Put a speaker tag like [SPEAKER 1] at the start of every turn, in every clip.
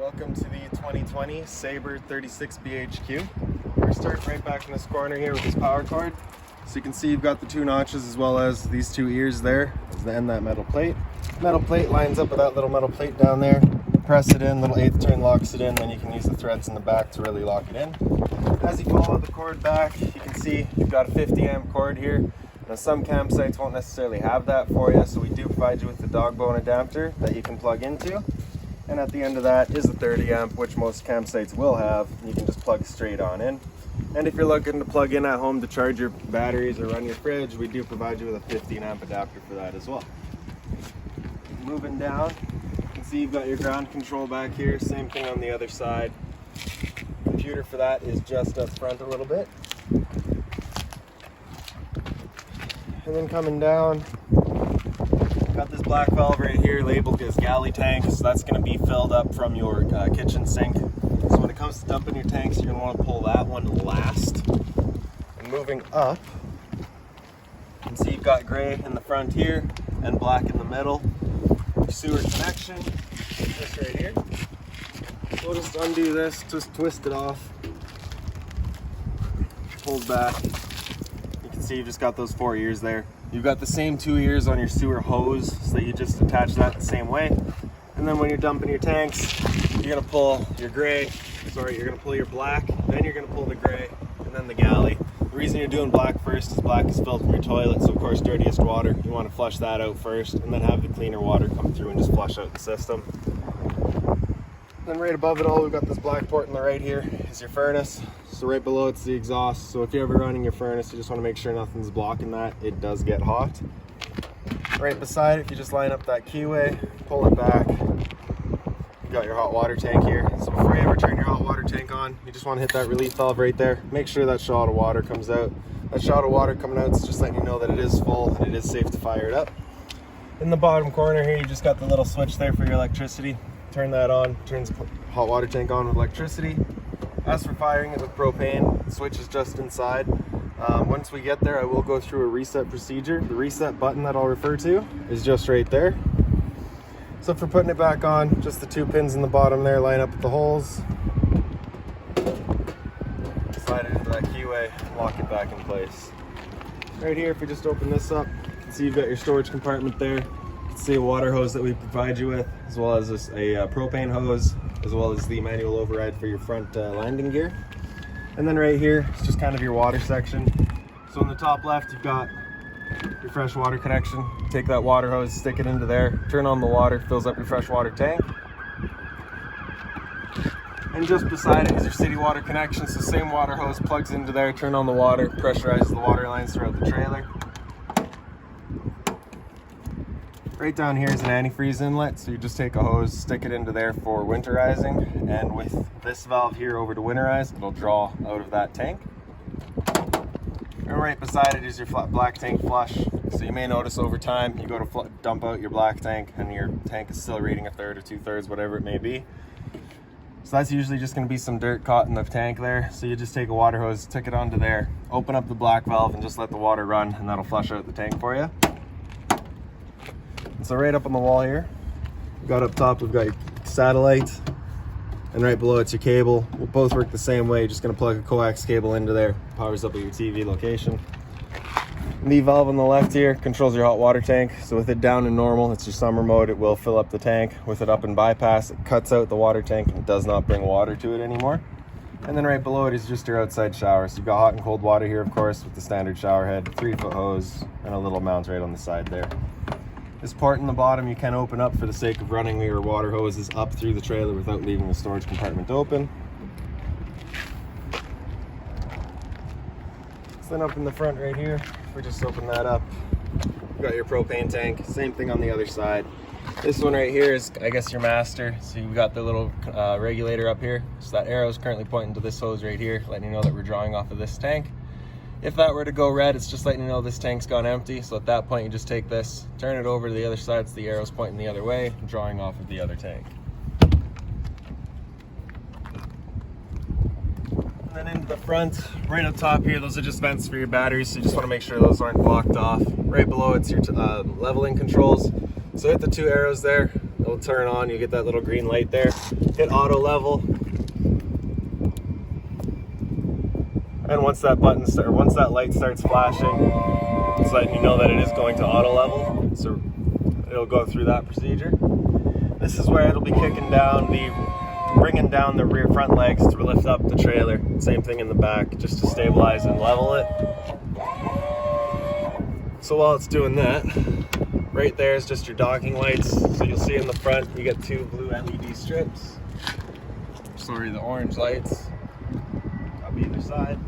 [SPEAKER 1] Welcome to the 2020 Sabre 36 BHQ. We're starting right back in this corner here with this power cord. So you can see you've got the two notches as well as these two ears there and that metal plate. Metal plate lines up with that little metal plate down there. Press it in, little 8th turn locks it in, then you can use the threads in the back to really lock it in. As you follow the cord back, you can see you've got a 50 amp cord here. Now some campsites won't necessarily have that for you, so we do provide you with the dog bone adapter that you can plug into. And at the end of that is a 30 amp, which most campsites will have. You can just plug straight on in. And if you're looking to plug in at home to charge your batteries or run your fridge, we do provide you with a 15 amp adapter for that as well. Moving down, you can see you've got your ground control back here. Same thing on the other side. Computer for that is just up front a little bit. And then coming down, got this black valve right here labeled as galley tank, so that's going to be filled up from your kitchen sink. So when it comes to dumping your tanks, you're going to want to pull that one last. And moving up, you can see you've got gray in the front here and black in the middle. Your sewer connection, this right here. We'll just undo this, just twist it off, pulled back. You can see you've just got those 4 ears there. You've got the same 2 ears on your sewer hose, so you just attach that the same way. And then when you're dumping your tanks, you're gonna pull your gray, you're gonna pull your black, then you're gonna pull the gray, and then the galley. The reason you're doing black first is black is filled from your toilet, so of course dirtiest water, you wanna flush that out first, and then have the cleaner water come through and just flush out the system. Then right above it all, we've got this black port on the right here, is your furnace. So right below it's the exhaust. So if you're ever running your furnace, you just want to make sure nothing's blocking that. It does get hot. Right beside it, if you just line up that keyway, pull it back, you got your hot water tank here. So before you ever turn your hot water tank on, you just want to hit that relief valve right there. Make sure that shot of water comes out. That shot of water coming out is just letting you know that it is full and it is safe to fire it up. In the bottom corner here, you just got the little switch there for your electricity. Turn that on, turns the hot water tank on with electricity. As for firing it with propane, the switch is just inside. Once we get there, I will go through a reset procedure. The reset button that I'll refer to is just right there. So for putting it back on, just the 2 pins in the bottom there line up with the holes. Slide it into that keyway, lock it back in place. Right here, if we just open this up, you can see you've got your storage compartment there. You can see a water hose that we provide you with, as well as a propane hose, as well as the manual override for your front landing gear. And then right here, it's just kind of your water section. So on the top left, you've got your fresh water connection. Take that water hose, stick it into there, turn on the water, fills up your fresh water tank. And just beside it is your city water connection. So same water hose plugs into there, turn on the water, pressurizes the water lines throughout the trailer. Right down here is an antifreeze inlet, so you just take a hose, stick it into there for winterizing, and with this valve here over to winterize, it'll draw out of that tank. And right beside it is your black tank flush. So you may notice over time, you go to dump out your black tank and your tank is still reading 1/3 or 2/3, whatever it may be. So that's usually just gonna be some dirt caught in the tank there. So you just take a water hose, stick it onto there, open up the black valve and just let the water run, and that'll flush out the tank for you. So right up on the wall here, we've got up top, we've got your satellite, and right below it's your cable. We'll both work the same way. You're just gonna plug a coax cable into there, powers up at your TV location. And the valve on the left here controls your hot water tank. So with it down in normal, it's your summer mode, it will fill up the tank. With it up in bypass, it cuts out the water tank and does not bring water to it anymore. And then right below it is just your outside shower. So you've got hot and cold water here, of course, with the standard shower head, 3-foot hose, and a little mount right on the side there. This port in the bottom you can open up for the sake of running your water hoses up through the trailer without leaving the storage compartment open. So then up in the front right here, if we just open that up, you've got your propane tank. Same thing on the other side. This one right here is, I guess, your master. So you've got the little regulator up here. So that arrow is currently pointing to this hose right here, letting you know that we're drawing off of this tank. If that were to go red, it's just letting you know this tank's gone empty. So at that point, you just take this, turn it over to the other side, so the arrow's pointing the other way, drawing off of the other tank. And then into the front, right up top here, those are just vents for your batteries, so you just want to make sure those aren't blocked off. Right below it's your leveling controls. So hit the 2 arrows there, it'll it'll turn on. You get that little green light there. Hit auto level. And once that light starts flashing, it's letting you know that it is going to auto level. So it'll go through that procedure. This is where it'll be bringing down the rear front legs to lift up the trailer. Same thing in the back, just to stabilize and level it. So while it's doing that, right there is just your docking lights. So you'll see in the front, you get 2 blue LED strips. Sorry, the orange lights up either side.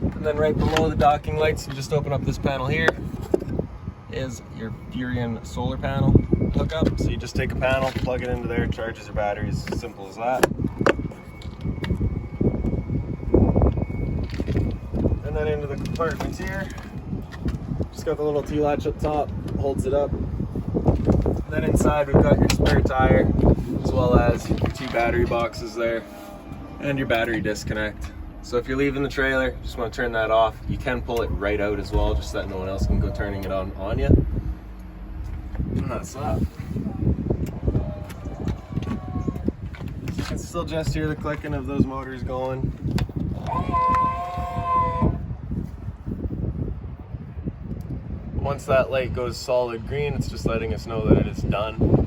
[SPEAKER 1] And then right below the docking lights, you just open up this panel here, is your Furion solar panel hookup. So you just take a panel, plug it into there, charges your batteries, simple as that. And then into the compartments here, just got the little T-latch up top, holds it up. And then inside we've got your spare tire, as well as your 2 battery boxes there, and your battery disconnect. So if you're leaving the trailer, just want to turn that off. You can pull it right out as well, just so that no one else can go turning it on you. And that's that. You can still just hear the clicking of those motors going. Once that light goes solid green, it's just letting us know that it is done.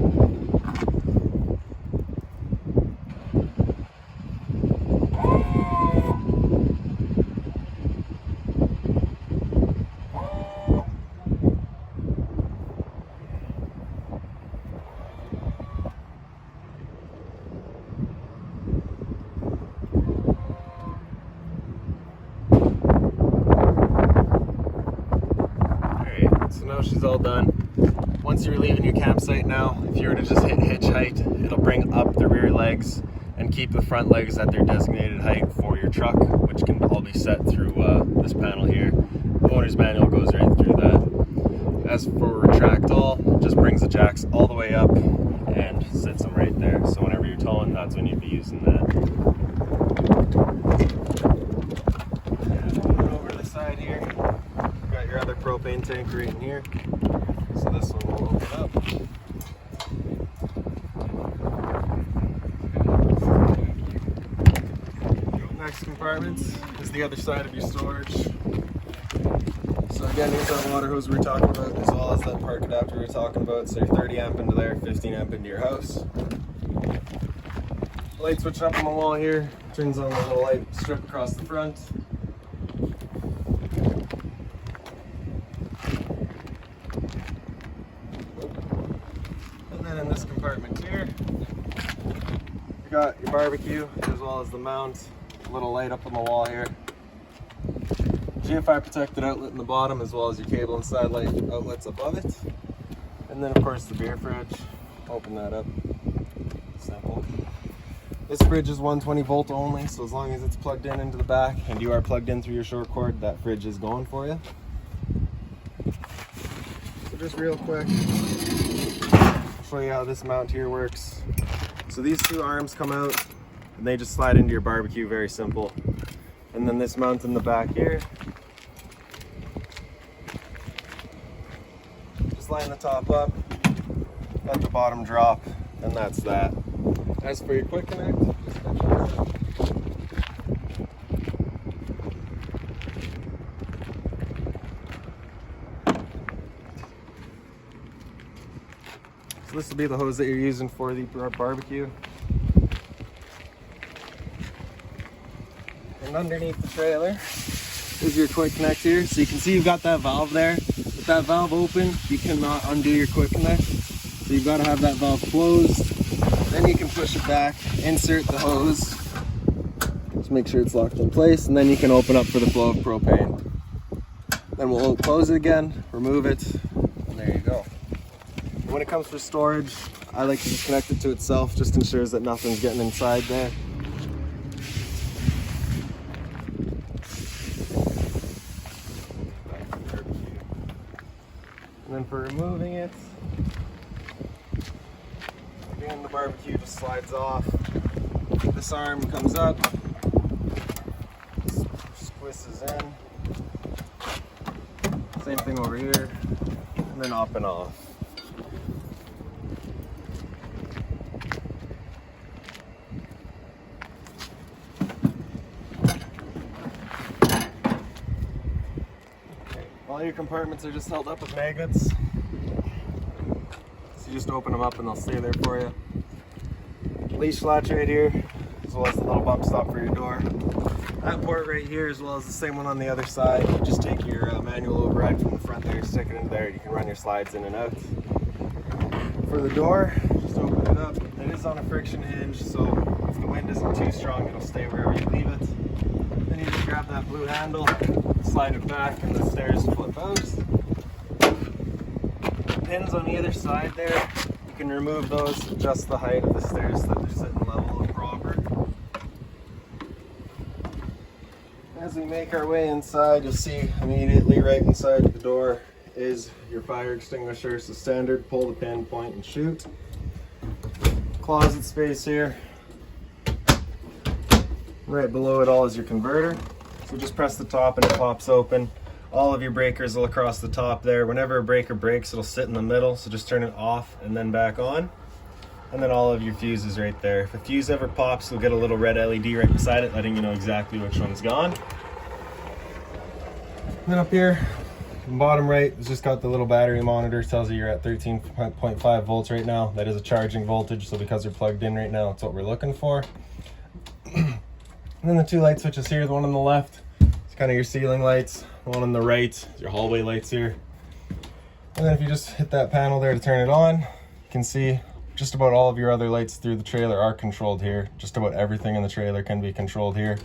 [SPEAKER 1] So now she's all done. Once you're leaving your campsite now, if you were to just hit hitch height, it'll bring up the rear legs and keep the front legs at their designated height for your truck, which can all be set through this panel here. The owner's manual goes right through that. As for retract all, it just brings the jacks all the way up and sits them right there. So whenever you're towing, that's when you'd be using that. And over the side here, got your other propane tank right in here. So this one will open up. Next compartment is the other side of your storage. So again, here's that water hose we were talking about, as well as that park adapter we were talking about. So your 30 amp into there, 15 amp into your house. Light switch up on the wall here, turns on the little light strip across the front. And then in this compartment here, you got your barbecue, as well as the mount, little light up on the wall here. GFI protected outlet in the bottom, as well as your cable and side light outlets above it. And then of course the beer fridge. Open that up. Simple. This fridge is 120 volt only, so as long as it's plugged in into the back and you are plugged in through your short cord, that fridge is going for you. So just real quick, I'll show you how this mount here works. So these 2 arms come out and they just slide into your barbecue, very simple. And then this mount in the back here, just line the top up, let the bottom drop, and that's that. As for your quick connect, so this will be the hose that you're using for the barbecue. And underneath the trailer is your quick connect here. So you can see you've got that valve there. With that valve open, you cannot undo your quick connect. So you've got to have that valve closed. Then you can push it back, insert the hose, just make sure it's locked in place, and then you can open up for the flow of propane. Then we'll close it again, remove it, and there you go. When it comes for storage, I like to just connect it to itself, just ensures that nothing's getting inside there. And then for removing it, again, the barbecue just slides off. This arm comes up, squishes in. Same thing over here, and then up and off. All your compartments are just held up with magnets. So you just open them up and they'll stay there for you. Leash latch right here, as well as the little bump stop for your door. That port right here, as well as the same one on the other side. You just take your manual override from the front there, stick it in there, you can run your slides in and out. For the door, just open it up. It is on a friction hinge, so if the wind isn't too strong, it'll stay wherever you leave it. Then you just grab that blue handle, slide it back, and the stairs flip out. The pins on either side there, you can remove those, adjust the height of the stairs so that they're sitting level and proper. As we make our way inside, you'll see immediately right inside the door is your fire extinguisher. So standard, pull the pin, point, and shoot. Closet space here. Right below it all is your converter. So just press the top and it pops open. All of your breakers will across the top there. Whenever a breaker breaks, it'll sit in the middle. So just turn it off and then back on. And then all of your fuses right there. If a fuse ever pops, you'll get a little red LED right beside it, letting you know exactly which one's gone. And then up here, bottom right, it's just got the little battery monitor. Tells you you're at 13.5 volts right now. That is a charging voltage, so because you're plugged in right now, that's what we're looking for. And then the two light switches here, the one on the left, it's kind of your ceiling lights. The one on the right is your hallway lights here. And then if you just hit that panel there to turn it on, you can see just about all of your other lights through the trailer are controlled here. Just about everything in the trailer can be controlled here.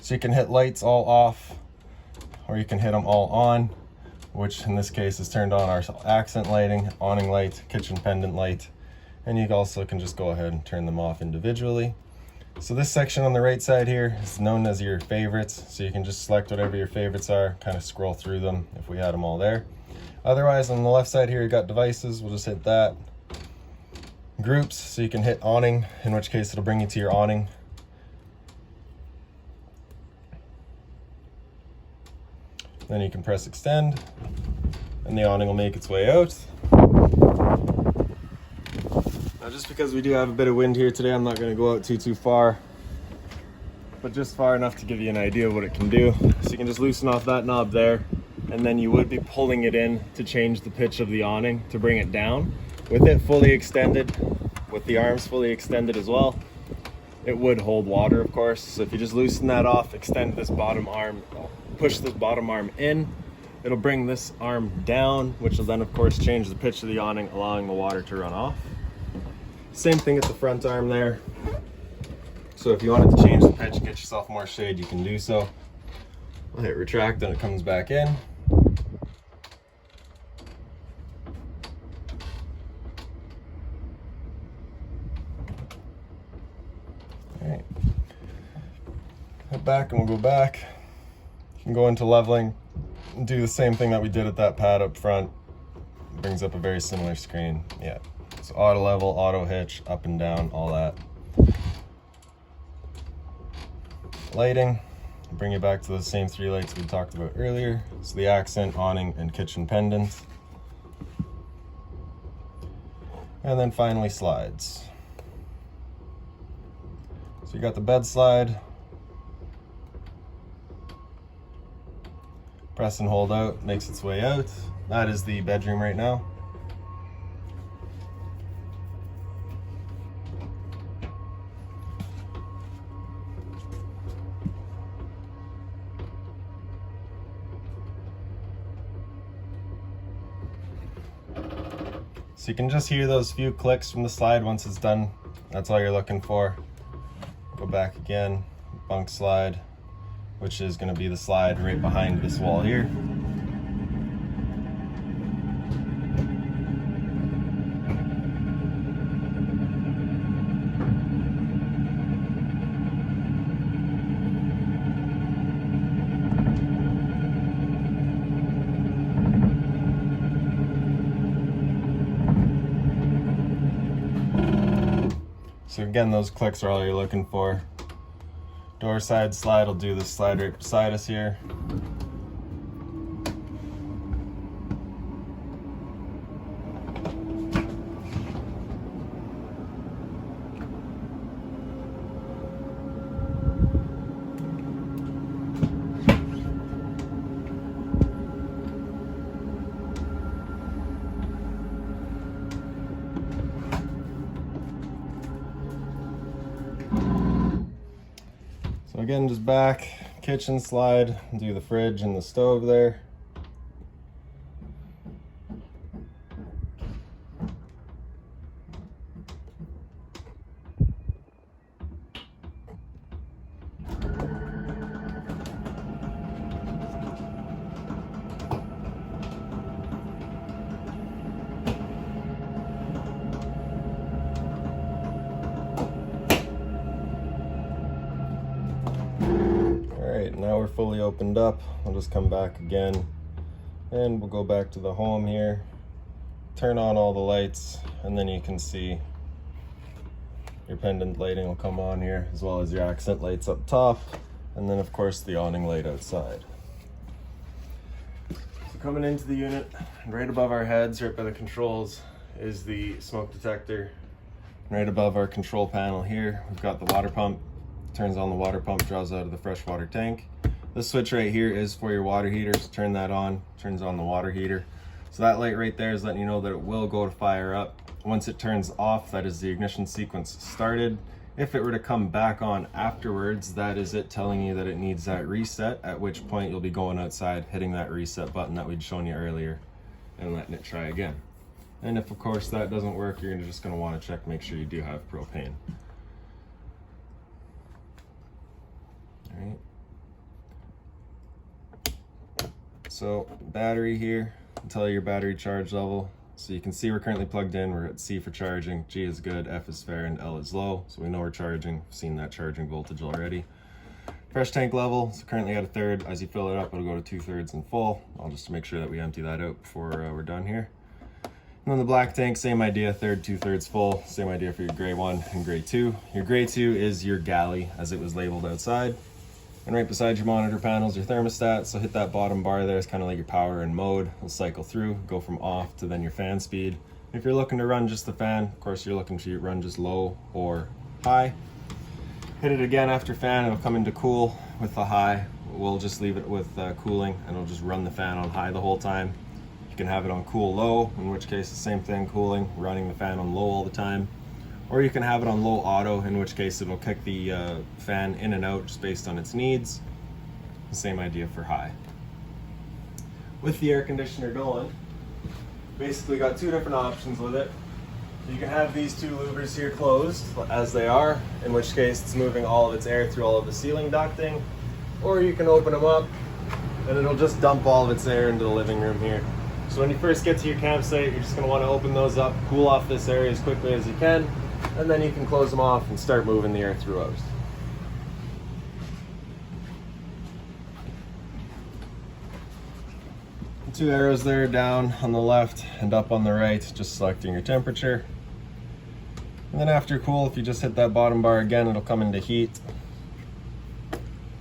[SPEAKER 1] So you can hit lights all off, or you can hit them all on, which in this case is turned on our accent lighting, awning light, kitchen pendant light, and you also can just go ahead and turn them off individually. So this section on the right side here is known as your favorites, so you can just select whatever your favorites are, kind of scroll through them if we had them all there. Otherwise, on the left side here, you got devices. We'll just hit that. Groups, so you can hit awning, in which case it'll bring you to your awning. Then you can press extend, and the awning will make its way out. Now, just because we do have a bit of wind here today, I'm not going to go out too far, but just far enough to give you an idea of what it can do. So you can just loosen off that knob there, and then you would be pulling it in to change the pitch of the awning to bring it down. With it fully extended, with the arms fully extended as well, it would hold water, of course. So if you just loosen that off, extend this bottom arm, push this bottom arm in, it'll bring this arm down, which will then of course change the pitch of the awning, allowing the water to run off. Same thing at the front arm there. So if you wanted to change the pitch, get yourself more shade, you can do so. I'll hit retract and it comes back in. Alright, head back and we'll go back. You can go into leveling and do the same thing that we did at that pad up front. Brings up a very similar screen. Yeah, so auto level, auto hitch, up and down, all that. Lighting, bring you back to the same three lights we talked about earlier. So the accent, awning, and kitchen pendant. And then finally slides. So you got the bed slide. Press and hold out, makes its way out. That is the bedroom right now. So you can just hear those few clicks from the slide once it's done. That's all you're looking for. Go back again, bunk slide, which is going to be the slide right behind this wall here. So again, those clicks are all you're looking for. Door side slide will do this slide right beside us here. again, just back, kitchen slide, do the fridge and the stove there. Now we're fully opened up. I'll just come back again and we'll go back to the home here, turn on all the lights, and then you can see your pendant lighting will come on here, as well as your accent lights up top, and then of course the awning light outside. So coming into the unit, right above our heads, right by the controls, is the smoke detector. Right above our control panel here, we've got the water pump. Turns on the water pump, draws out of the freshwater tank. This switch right here is for your water heater, so turn that on, turns on the water heater. So that light right there is letting you know that it will go to fire up. Once it turns off, that is the ignition sequence started. If it were to come back on afterwards, that is it telling you that it needs that reset, at which point you'll be going outside, hitting that reset button that we'd shown you earlier, and letting it try again. And if of course that doesn't work, you're just gonna wanna check, make sure you do have propane. Right. So battery here, I'll tell you your battery charge level. So you can see we're currently plugged in, we're at C for charging, G is good, F is fair, and L is low. So we know we're charging, we've seen that charging voltage already. Fresh tank level, so currently at 1/3. As you fill it up, it'll go to 2/3 and full. I'll just make sure that we empty that out before we're done here. And then the black tank, same idea, 1/3, 2/3 full. Same idea for your gray 1 and gray 2. Your gray 2 is your galley, as it was labeled outside. And right beside your monitor panel is your thermostat, so hit that bottom bar there. It's kind of like your power and mode. It'll cycle through, go from off to then your fan speed. If you're looking to run just the fan, of course you're looking to run just low or high. Hit it again after fan, it'll come into cool with the high. We'll just leave it with cooling, and it'll just run the fan on high the whole time. You can have it on cool low, in which case the same thing, cooling, running the fan on low all the time. Or you can have it on low auto, in which case it'll kick the fan in and out just based on its needs. The same idea for high. With the air conditioner going, basically got two different options with it. You can have these two louvers here closed as they are, in which case it's moving all of its air through all of the ceiling ducting. Or you can open them up and it'll just dump all of its air into the living room here. So when you first get to your campsite, you're just going to want to open those up, cool off this area as quickly as you can, and then you can close them off and start moving the air throughout. The two arrows there down on the left and up on the right, just selecting your temperature. And then after cool, if you just hit that bottom bar again, it'll come into heat,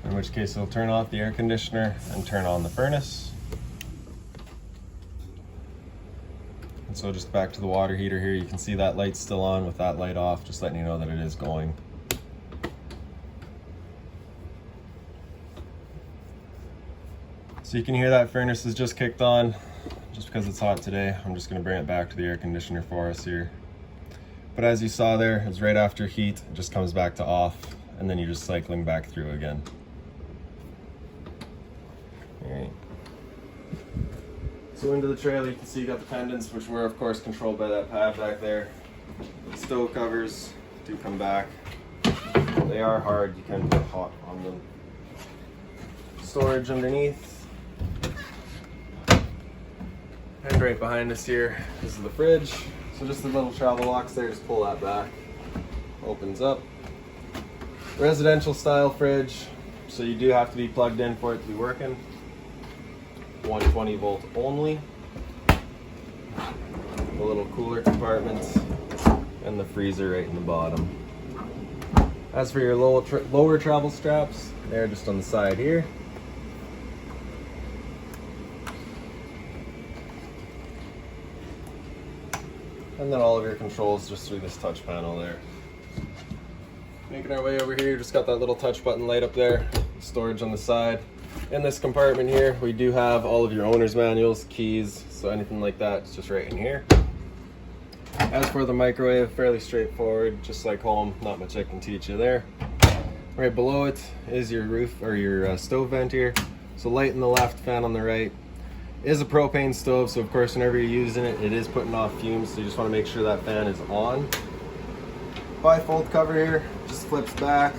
[SPEAKER 1] in which case it'll turn off the air conditioner and turn on the furnace. And so just back to the water heater here, you can see that light's still on with that light off, just letting you know that it is going. So you can hear that furnace is just kicked on, just because it's hot today. I'm just gonna bring it back to the air conditioner for us here. But as you saw there, it's right after heat, it just comes back to off, and then you're just cycling back through again. All right. So into the trailer, you can see you got the pendants, which were of course controlled by that pad back there. The stove covers do come back. They are hard, you can put hot on them. Storage underneath. And right behind us here, this is the fridge. So just the little travel box there, just pull that back. Opens up. Residential style fridge, so you do have to be plugged in for it to be working. 120 volt only. The little cooler compartment and the freezer right in the bottom. As for your lower travel straps, they're just on the side here. And then all of your controls just through this touch panel there. Making our way over here, just got that little touch button light up there, storage on the side. In this compartment here, we do have all of your owner's manuals, keys, so anything like that, it's just right in here. As for the microwave, fairly straightforward, just like home, not much I can teach you there. Right below it is your roof or your stove vent here. So light on the left, fan on the right. It is a propane stove, so of course whenever you're using it, it is putting off fumes, so you just want to make sure that fan is on. Bifold cover here, just flips back.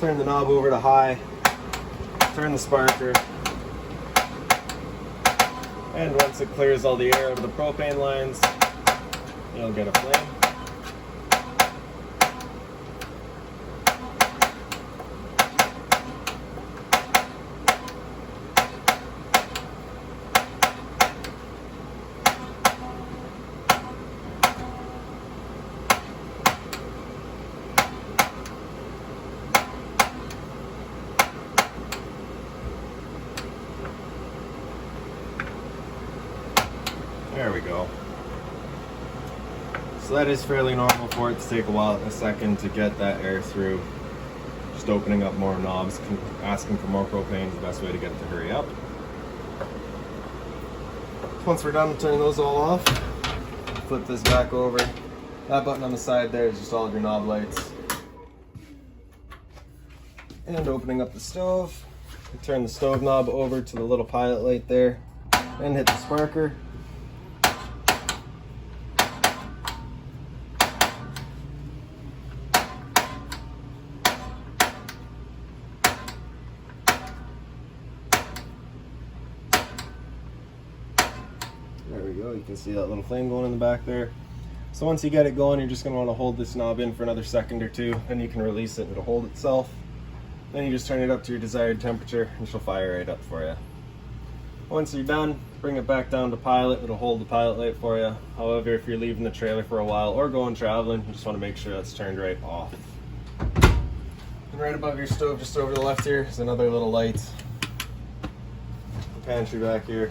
[SPEAKER 1] Turn the knob over to high. Turn the sparker. And once it clears all the air out of the propane lines, you'll get a flame. There we go. So that is fairly normal for it to take a second to get that air through. Just opening up more knobs, asking for more propane is the best way to get it to hurry up. Once we're done turning those all off, flip this back over. That button on the side there is just all of your knob lights. And opening up the stove, turn the stove knob over to the little pilot light there and hit the sparker. There we go, you can see that little flame going in the back there. So once you get it going, you're just going to want to hold this knob in for another second or two, then you can release it and it'll hold itself. Then you just turn it up to your desired temperature and she'll fire right up for you. Once you're done, bring it back down to pilot, it'll hold the pilot light for you. However, if you're leaving the trailer for a while or going traveling, you just want to make sure that's turned right off. And right above your stove, just over the left here, is another little light. The pantry back here.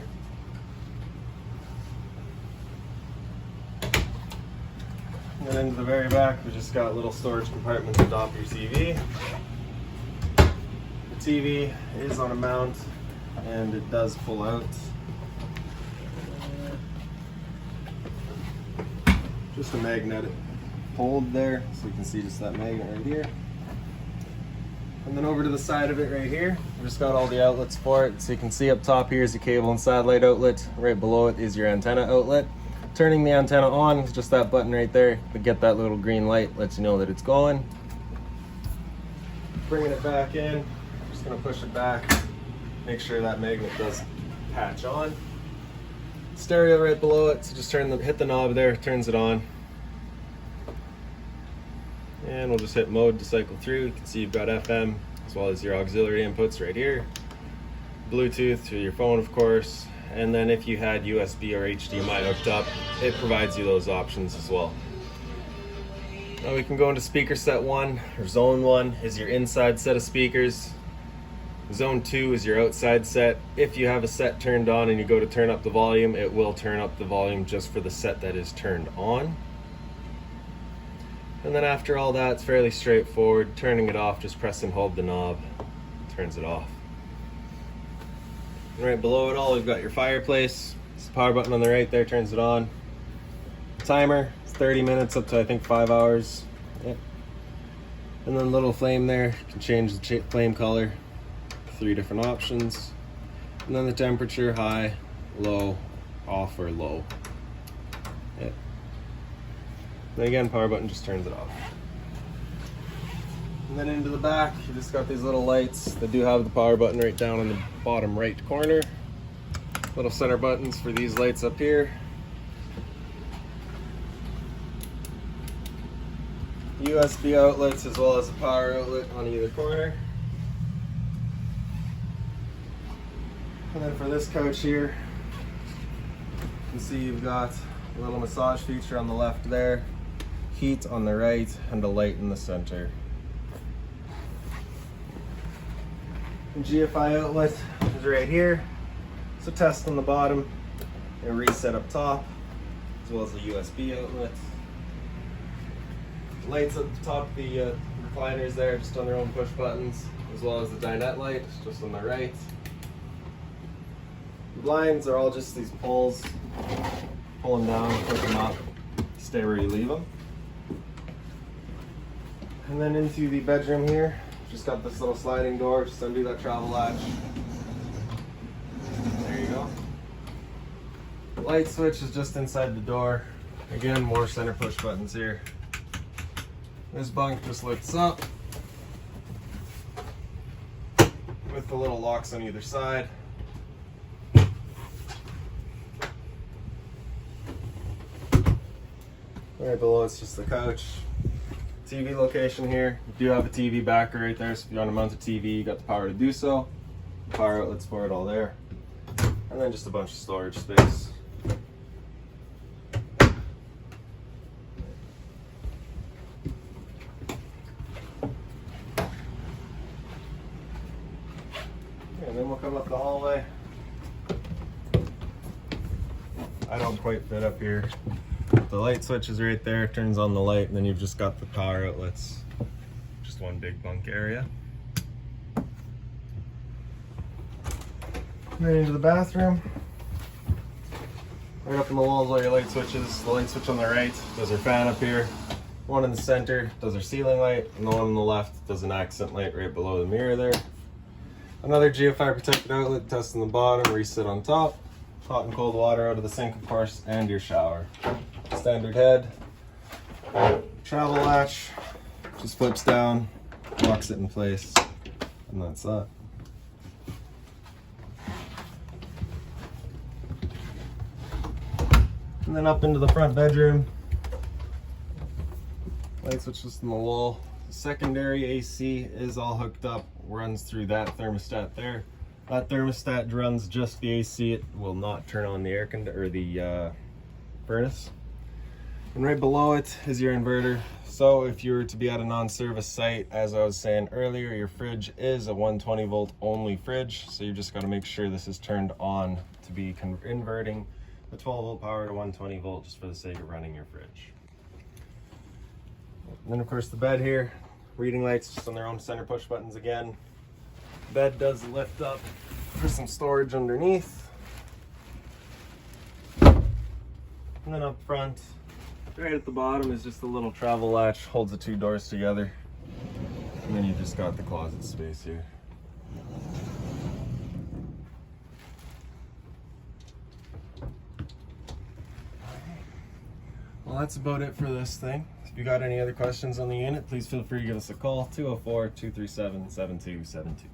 [SPEAKER 1] And then into the very back, we just got little storage compartments to top your TV. The TV is on a mount and it does pull out. Just a magnetic hold there, so you can see just that magnet right here. And then over to the side of it right here, we just got all the outlets for it. So you can see up top here is your cable and satellite outlet. Right below it is your antenna outlet. Turning the antenna on is just that button right there to get that little green light, lets you know that it's going. Bringing it back in, just gonna push it back, make sure that magnet does patch on. Stereo right below it, so just hit the knob there, turns it on. And we'll just hit mode to cycle through. You can see you've got FM as well as your auxiliary inputs right here. Bluetooth to your phone, of course. And then if you had USB or HDMI hooked up, it provides you those options as well. Now we can go into speaker set 1, or zone 1 is your inside set of speakers. Zone 2 is your outside set. If you have a set turned on and you go to turn up the volume, it will turn up the volume just for the set that is turned on. And then after all that, it's fairly straightforward. Turning it off, just press and hold the knob, turns it off. Right below it all, we've got your fireplace. It's the power button on the right there, turns it on. Timer, it's 30 minutes up to I think 5 hours. Yep. And then a little flame there, you can change the flame color. 3 different options. And then the temperature, high, low, off, or low. Yep. Then again, power button just turns it off. And then into the back, you just got these little lights that do have the power button right down in the bottom right corner. Little center buttons for these lights up here. USB outlets as well as a power outlet on either corner. And then for this couch here, you can see you've got a little massage feature on the left there, heat on the right, and a light in the center. And GFI outlet is right here. So test on the bottom and reset up top, as well as the USB outlet. Lights at the top of the recliners there, just on their own push buttons, as well as the dinette light, just on the right. The blinds are all just these pulls. Pull them down, push them up, stay where you leave them. And then into the bedroom here, just got this little sliding door. Just undo that travel latch. There you go. Light switch is just inside the door. Again, more center push buttons here. This bunk just lifts up with the little locks on either side. Right below it's just the couch. TV location here. You do have a TV backer right there, so if you want to mount a TV, you got the power to do so. Power outlets for it all there. And then just a bunch of storage space. And then we'll come up the hallway. I don't quite fit up here. The light switch is right there, turns on the light, and then you've just got the power outlets. Just one big bunk area. And then into the bathroom. Right up in the walls, all your light switches. The light switch on the right does our fan up here. One in the center does our ceiling light, and the one on the left does an accent light right below the mirror there. Another GFI protected outlet, test on the bottom, reset on top. Hot and cold water out of the sink, of course, and your shower. Standard head. Travel latch. Just flips down, locks it in place, and that's that. And then up into the front bedroom. Light switch just in the wall. The secondary AC is all hooked up, runs through that thermostat there. That thermostat runs just the AC. It will not turn on the air or the furnace. And right below it is your inverter. So if you were to be at a non-service site, as I was saying earlier, your fridge is a 120 volt only fridge. So you just got to make sure this is turned on to be inverting the 12 volt power to 120 volt just for the sake of running your fridge. And then of course the bed here, reading lights just on their own center push buttons again. Bed does lift up for some storage underneath. And then up front, right at the bottom is just a little travel latch, holds the two doors together. And then you just got the closet space here. Well, that's about it for this thing. If you got any other questions on the unit, please feel free to give us a call, 204-237-7272.